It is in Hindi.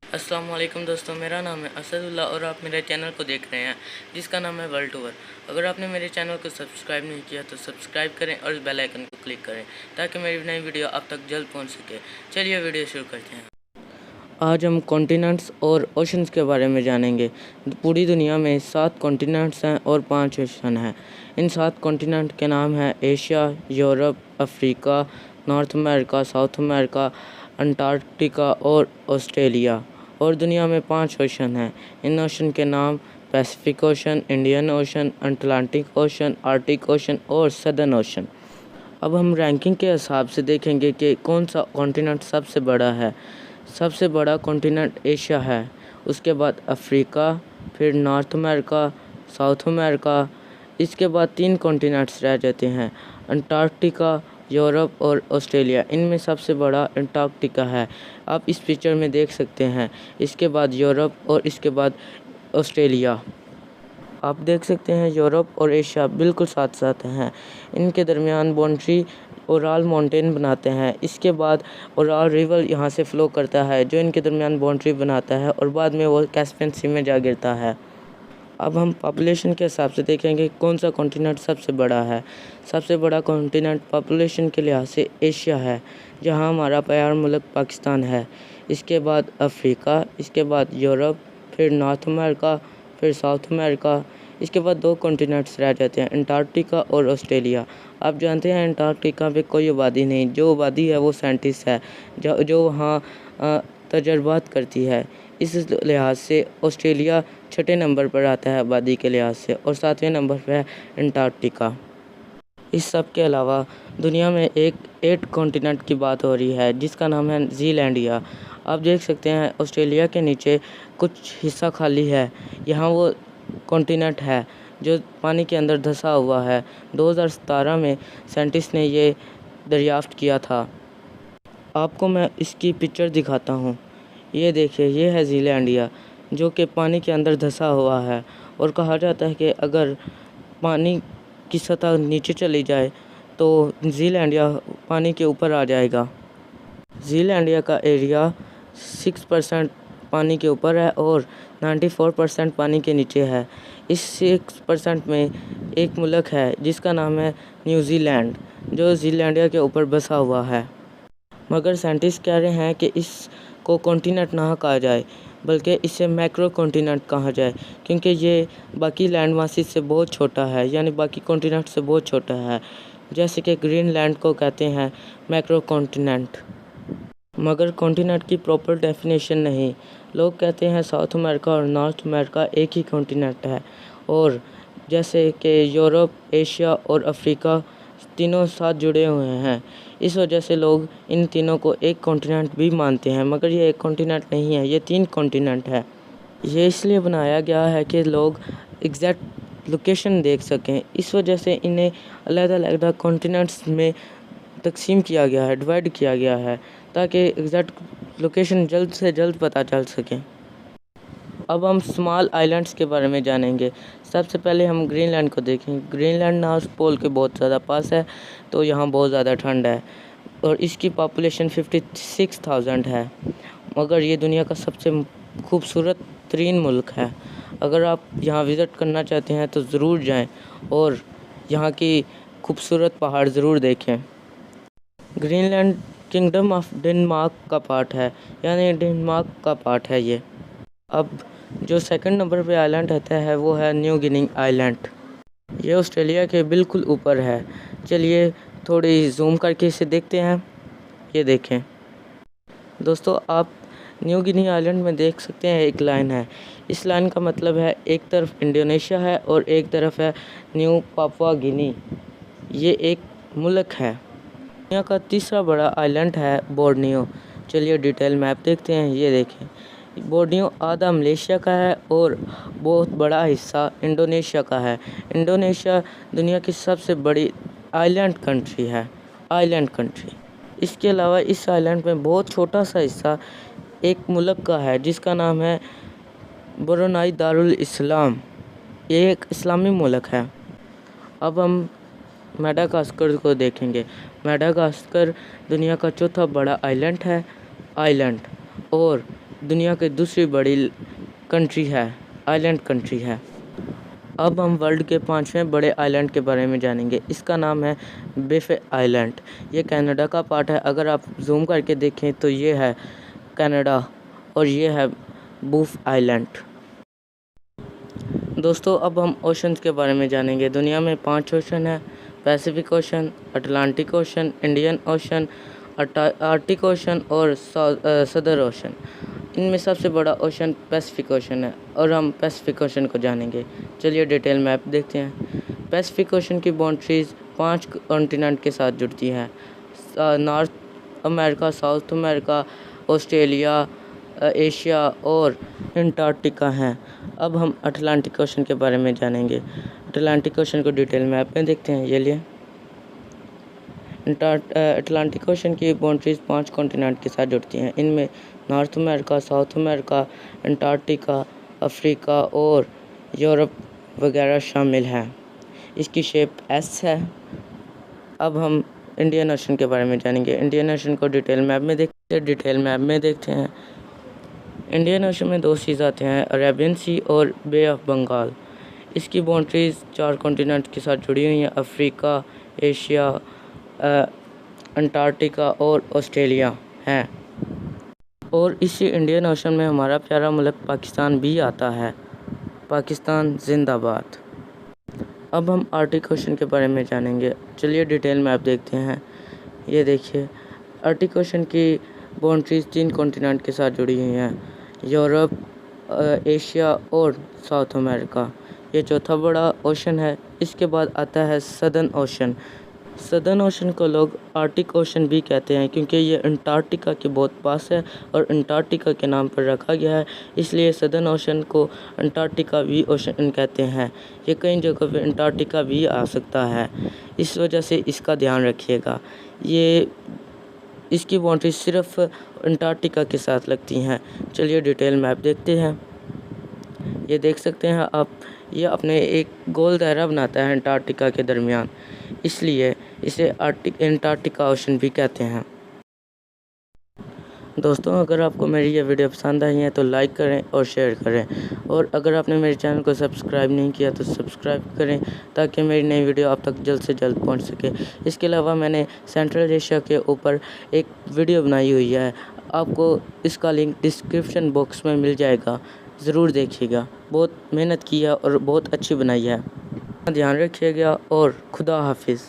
अस्सलाम वालेकुम दोस्तों, मेरा नाम है असदुल्ला और आप मेरे चैनल को देख रहे हैं जिसका नाम है वर्ल्ड टूर। अगर आपने मेरे चैनल को सब्सक्राइब नहीं किया तो सब्सक्राइब करें और बेल आइकन को क्लिक करें ताकि मेरी नई वीडियो आप तक जल्द पहुंच सके। चलिए वीडियो शुरू करते हैं। आज हम कॉन्टिनेंट्स और ओशंस के बारे में जानेंगे। पूरी दुनिया में 7 कॉन्टिनेंट्स हैं और 5 ओशन हैं। इन 7 कॉन्टिनेंट के नाम हैं Asia, Europe, Africa, north America, south America, Antarctica और ऑस्ट्रेलिया। और दुनिया में 5 ओशन हैं। इन ओशन के नाम Pacific ocean, Indian ocean, Atlantic ocean, Arctic ocean और सदर्न ओशन। अब हम रैंकिंग के हिसाब से देखेंगे कि कौन सा कॉन्टिनेंट सबसे बड़ा है। सबसे बड़ा कॉन्टिनेंट एशिया है, उसके बाद अफ्रीका, फिर नॉर्थ अमेरिका, साउथ अमेरिका। इसके बाद 3 कॉन्टिनेंट्स रह जाते हैं, अंटार्कटिका, यूरोप और ऑस्ट्रेलिया। इनमें सबसे बड़ा अंटार्कटिका है, आप इस पिक्चर में देख सकते हैं। इसके बाद यूरोप और इसके बाद ऑस्ट्रेलिया। आप देख सकते हैं यूरोप और एशिया बिल्कुल साथ साथ हैं। इनके दरमियान बाउंड्री ओराल माउंटेन बनाते हैं। इसके बाद ओराल रिवर यहाँ से फ़्लो करता है जो इनके दरमियान बाउंड्री बनाता है और बाद में वो कैस्पियन सी में जा गिरता है। अब हम पॉपुलेशन के हिसाब से देखेंगे कौन सा कॉन्टिनेंट सबसे बड़ा है। सबसे बड़ा कॉन्टिनेंट पॉपुलेशन के लिहाज से एशिया है, जहाँ हमारा प्यारा मुल्क पाकिस्तान है। इसके बाद अफ्रीका, इसके बाद यूरोप, फिर नॉर्थ अमेरिका, फिर साउथ अमेरिका। इसके बाद 2 कॉन्टिनेंट्स रह जाते हैं, अंटार्कटिका और ऑस्ट्रेलिया। आप जानते हैं अंटार्कटिका पे कोई आबादी नहीं, जो आबादी है वो साइंटिस्ट है जो वहाँ तजर्बात करती है। इस लिहाज से ऑस्ट्रेलिया 6ठे नंबर पर आता है आबादी के लिहाज से और 7वें नंबर पर है अंटार्कटिका। इस सब के अलावा दुनिया में एक 8 कॉन्टिनेंट की बात हो रही है जिसका नाम है ज़ीलैंडिया। आप देख सकते हैं ऑस्ट्रेलिया के नीचे कुछ हिस्सा खाली है, यहाँ वो कॉन्टिनेंट है जो पानी के अंदर धंसा हुआ है। 2017 में साइंटिस्ट ने ये दरियाफ्त किया था। आपको मैं इसकी पिक्चर दिखाता हूँ। ये देखिए, ये है ज़ीलैंडिया जो कि पानी के अंदर धंसा हुआ है और कहा जाता है कि अगर पानी की सतह नीचे चली जाए तो ज़ीलैंडिया पानी के ऊपर आ जाएगा। ज़ीलैंडिया का एरिया 6% पानी के ऊपर है और 94% पानी के नीचे है। इस 6% में एक मुल्क है जिसका नाम है न्यूजीलैंड, जो ज़ीलैंडिया के ऊपर बसा हुआ है। मगर साइंटिस्ट कह रहे हैं कि इसको कॉन्टिनेंट ना कहा जाए बल्कि इसे मैक्रो कॉन्टिनेंट कहा जाए, क्योंकि ये बाकी लैंड मासेस से बहुत छोटा है, यानी बाकी कॉन्टिनेंट से बहुत छोटा है। जैसे कि ग्रीनलैंड को कहते हैं मैक्रो कॉन्टिनेंट। मगर कॉन्टिनेंट की प्रॉपर डेफिनेशन नहीं। लोग कहते हैं साउथ अमेरिका और नॉर्थ अमेरिका एक ही कॉन्टिनेंट है, और जैसे कि यूरोप, एशिया और अफ्रीका तीनों साथ जुड़े हुए हैं। इस वजह से लोग इन तीनों को एक कॉन्टिनेंट भी मानते हैं, मगर ये एक कॉन्टिनेंट नहीं है, ये 3 कॉन्टिनेंट है। ये इसलिए बनाया गया है कि लोग एग्जैक्ट लोकेशन देख सकें। इस वजह से इन्हें अलग-अलग कॉन्टिनेंट्स में तकसीम किया गया है, डिवाइड किया गया है, ताकि एग्जैक्ट लोकेशन जल्द से जल्द पता चल सके। अब हम स्मॉल आइलैंड्स के बारे में जानेंगे। सबसे पहले हम ग्रीनलैंड को देखेंगे। ग्रीनलैंड नॉर्थ पोल के बहुत ज़्यादा पास है, तो यहाँ बहुत ज़्यादा ठंड है और इसकी पॉपुलेशन 56,000 है। मगर ये दुनिया का सबसे खूबसूरत तरीन मुल्क है। अगर आप यहाँ विज़िट करना चाहते हैं तो ज़रूर जाएं और यहाँ की खूबसूरत पहाड़ ज़रूर देखें। ग्रीनलैंड किंगडम ऑफ डेनमार्क का पार्ट है, यानी डेनमार्क का पार्ट है ये। अब जो सेकंड नंबर पे आइलैंड रहता है वो है न्यू गिनी आइलैंड। ये ऑस्ट्रेलिया के बिल्कुल ऊपर है। चलिए थोड़ी जूम करके इसे देखते हैं। ये देखें दोस्तों, आप न्यू गिनी आइलैंड में देख सकते हैं एक लाइन है। इस लाइन का मतलब है एक तरफ इंडोनेशिया है और एक तरफ है न्यू पापुआ गिनी। ये एक मुल्क है। दुनिया का तीसरा बड़ा आइलैंड है बोर्नियो। चलिए डिटेल मैप देखते हैं। ये देखें, बोर्नियो आधा मलेशिया का है और बहुत बड़ा हिस्सा इंडोनेशिया का है। इंडोनेशिया दुनिया की सबसे बड़ी आइलैंड कंट्री है, आइलैंड कंट्री। इसके अलावा इस आइलैंड में बहुत छोटा सा हिस्सा एक मुल्क का है जिसका नाम है ब्रुनाई दारुल इस्लाम। ये एक इस्लामी मुल्क है। अब हम मेडागास्कर को देखेंगे। मेडागास्कर दुनिया का चौथा बड़ा आइलैंड है, और दुनिया की दूसरी बड़ी कंट्री है, आइलैंड कंट्री है। अब हम वर्ल्ड के 5वें बड़े आइलैंड के बारे में जानेंगे। इसका नाम है बिफ आइलैंड। ये कनाडा का पार्ट है। अगर आप जूम करके देखें तो ये है कनाडा और ये है बूफ आइलैंड। दोस्तों, अब हम ओशंस के बारे में जानेंगे। दुनिया में 5 ओशन है: Pacific ocean, Atlantic ocean, Indian ocean, Arctic ocean और सदर ओशन। इनमें सबसे बड़ा ओशन पैसिफिक ओशन है और हम पैसिफिक ओशन को जानेंगे। चलिए डिटेल मैप देखते हैं। पैसिफिक ओशन की बाउंड्रीज 5 कॉन्टिनेंट के साथ जुड़ती हैं: north America, south America, Australia, Asia और अंटार्कटिका हैं। अब हम अटलांटिक ओशन के बारे में जानेंगे। अटलांटिक ओशन को डिटेल मैप में देखते हैं। ये लिए अटलांटिक ओशन की बाउंड्रीज 5 कॉन्टिनेंट के साथ जुड़ती हैं। इनमें north America, south America, Antarctica, Africa और यूरोप वगैरह शामिल हैं। इसकी शेप एस है। अब हम इंडियन ओशन के बारे में जानेंगे। इंडियन ओशन को डिटेल मैप में देखते हैं। इंडियन ओशन में 2 सीज आते हैं: अरेबियन सी और बे ऑफ बंगाल। इसकी बाउंड्रीज 4 कॉन्टिनेंट के साथ जुड़ी हुई हैं: अफ्रीका, एशिया, अंटार्कटिका और ऑस्ट्रेलिया हैं। और इसी इंडियन ओशन में हमारा प्यारा मुल्क पाकिस्तान भी आता है। पाकिस्तान जिंदाबाद। अब हम आर्टिक ओशन के बारे में जानेंगे। चलिए डिटेल मैप देखते हैं। ये देखिए, आर्टिक ओशन की बाउंड्रीज 3 कॉन्टिनेंट के साथ जुड़ी हुई हैं: यूरोप, एशिया और साउथ अमेरिका। ये चौथा बड़ा ओशन है। इसके बाद आता है सदर्न ओशन। सदर्न ओशन को लोग आर्टिक ओशन भी कहते हैं क्योंकि ये अंटार्कटिका के बहुत पास है और अंटार्कटिका के नाम पर रखा गया है, इसलिए सदर्न ओशन को अंटार्कटिका भी ओशन कहते हैं। ये कई जगहों पे अंटार्कटिका भी आ सकता है, इस वजह से इसका ध्यान रखिएगा। इसकी बाउंड्री सिर्फ अंटार्कटिका के साथ लगती हैं। चलिए डिटेल मैप देखते हैं। ये देख सकते हैं आप, ये अपने एक गोल दायरा बनाता है अंटार्कटिका के दरमियान, इसलिए इसे अंटार्कटिका ओशन भी कहते हैं। दोस्तों, अगर आपको मेरी ये वीडियो पसंद आई है तो लाइक करें और शेयर करें, और अगर आपने मेरे चैनल को सब्सक्राइब नहीं किया तो सब्सक्राइब करें ताकि मेरी नई वीडियो आप तक जल्द से जल्द पहुंच सके। इसके अलावा मैंने सेंट्रल एशिया के ऊपर एक वीडियो बनाई हुई है, आपको इसका लिंक डिस्क्रिप्शन बॉक्स में मिल जाएगा, ज़रूर देखिएगा। बहुत मेहनत की है और बहुत अच्छी बनाई है। ध्यान रखिएगा और खुदा हाफिज़।